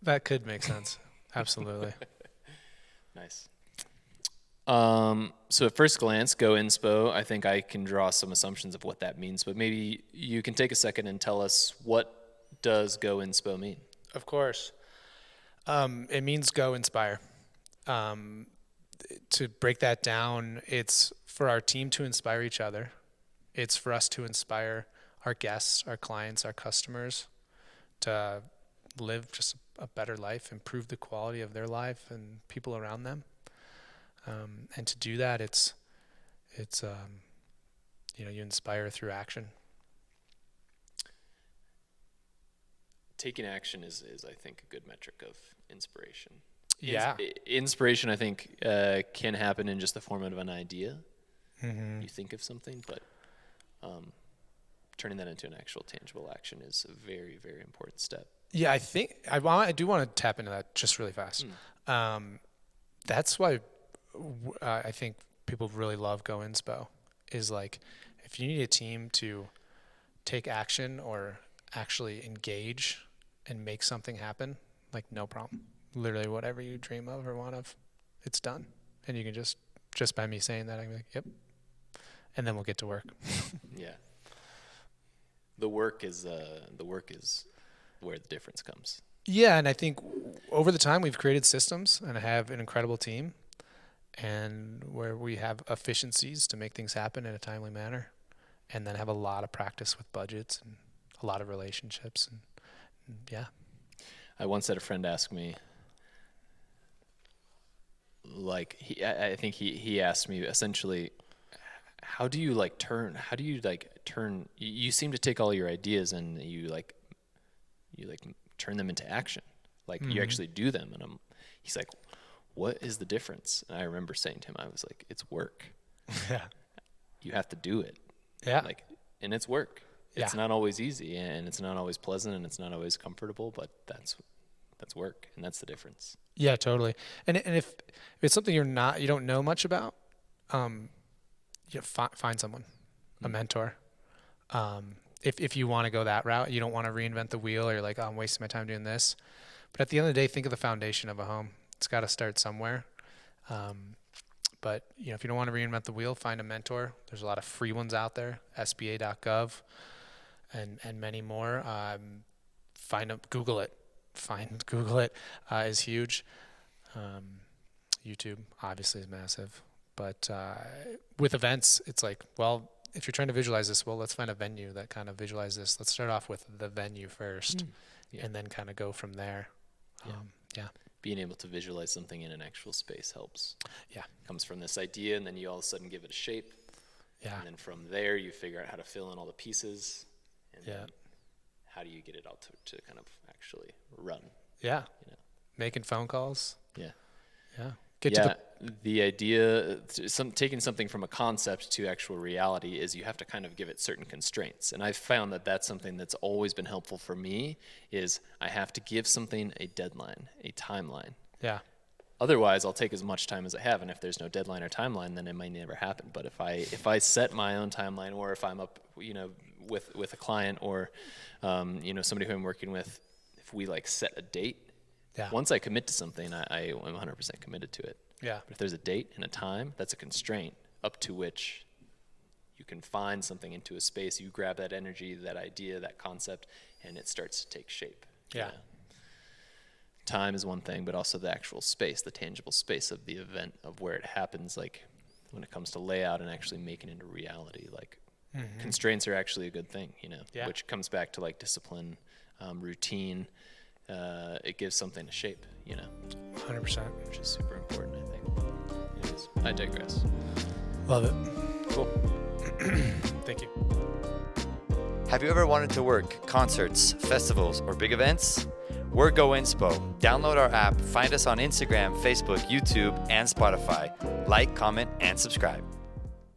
That could make sense. Absolutely. Nice. So at first glance, GoInspo, I think I can draw some assumptions of what that means, but maybe you can take a second and tell us, what does GoInspo mean? Of course. It means go inspire. To break that down, it's for our team to inspire each other. It's for us to inspire our guests, our clients, our customers to live just a better life, improve the quality of their life and people around them. And to do that, it's you inspire through action. Taking action is I think a good metric of inspiration. Yeah. Inspiration, I think, can happen in just the form of an idea. Mm-hmm. You think of something, but turning that into an actual tangible action is a very, very important step. Yeah, I think I do want to tap into that just really fast. That's why I think people really love GoInspo, is like, if you need a team to take action or actually engage and make something happen, like, no problem. Literally whatever you dream of or want of, it's done. And you can just by me saying that, I can be like, yep. And then we'll get to work. Yeah. The work is where the difference comes. Yeah, and I think over the time we've created systems and have an incredible team, and where we have efficiencies to make things happen in a timely manner, and then have a lot of practice with budgets and a lot of relationships, and yeah. I once had a friend ask me, like, I think he asked me essentially, how do you turn, you seem to take all your ideas and you turn them into action. Like, you actually do them. And he's like, what is the difference? And I remember saying to him, I was like, it's work. Yeah. You have to do it. Yeah. And it's work. It's Yeah. not always easy, and it's not always pleasant, and it's not always comfortable, but that's work, and that's the difference. Yeah, totally. And if it's something you don't know much about, find someone, a mentor. If you want to go that route, you don't want to reinvent the wheel, or you're like, oh, I'm wasting my time doing this. But at the end of the day, think of the foundation of a home. It's got to start somewhere. But if you don't want to reinvent the wheel, find a mentor. There's a lot of free ones out there, SBA.gov, and many more. Google it. Google it is huge. YouTube obviously is massive. But with events, it's like, well, if you're trying to visualize this, well, let's find a venue that kind of visualizes this. Let's start off with the venue first, and then kind of go from there. Yeah. Being able to visualize something in an actual space helps. Yeah. It comes from this idea, and then you all of a sudden give it a shape. Yeah. And then from there, you figure out how to fill in all the pieces. And Yeah. then how do you get it all to kind of actually run? Yeah. Making phone calls. Yeah. Yeah. The idea, taking something from a concept to actual reality, is you have to kind of give it certain constraints. And I've found that that's something that's always been helpful for me, is I have to give something a deadline, a timeline. Yeah. Otherwise, I'll take as much time as I have, and if there's no deadline or timeline, then it might never happen. But if I set my own timeline, or if I'm up, with a client, or somebody who I'm working with, if we set a date, once I commit to something, I am 100% committed to it. Yeah. But if there's a date and a time, that's a constraint up to which you can find something into a space. You grab that energy, that idea, that concept, and it starts to take shape. Yeah. Time is one thing, but also the actual space, the tangible space of the event, of where it happens. Like, when it comes to layout and actually making it into reality, constraints are actually a good thing, which comes back to discipline, routine. It gives something a shape, 100%. which is super important, I think. Anyways, I digress. Love it. Cool. Thank you. Have you ever wanted to work concerts, festivals, or big events? We're GoInspo. Download our app, find us on Instagram, Facebook, YouTube, and Spotify. Like, comment, and subscribe.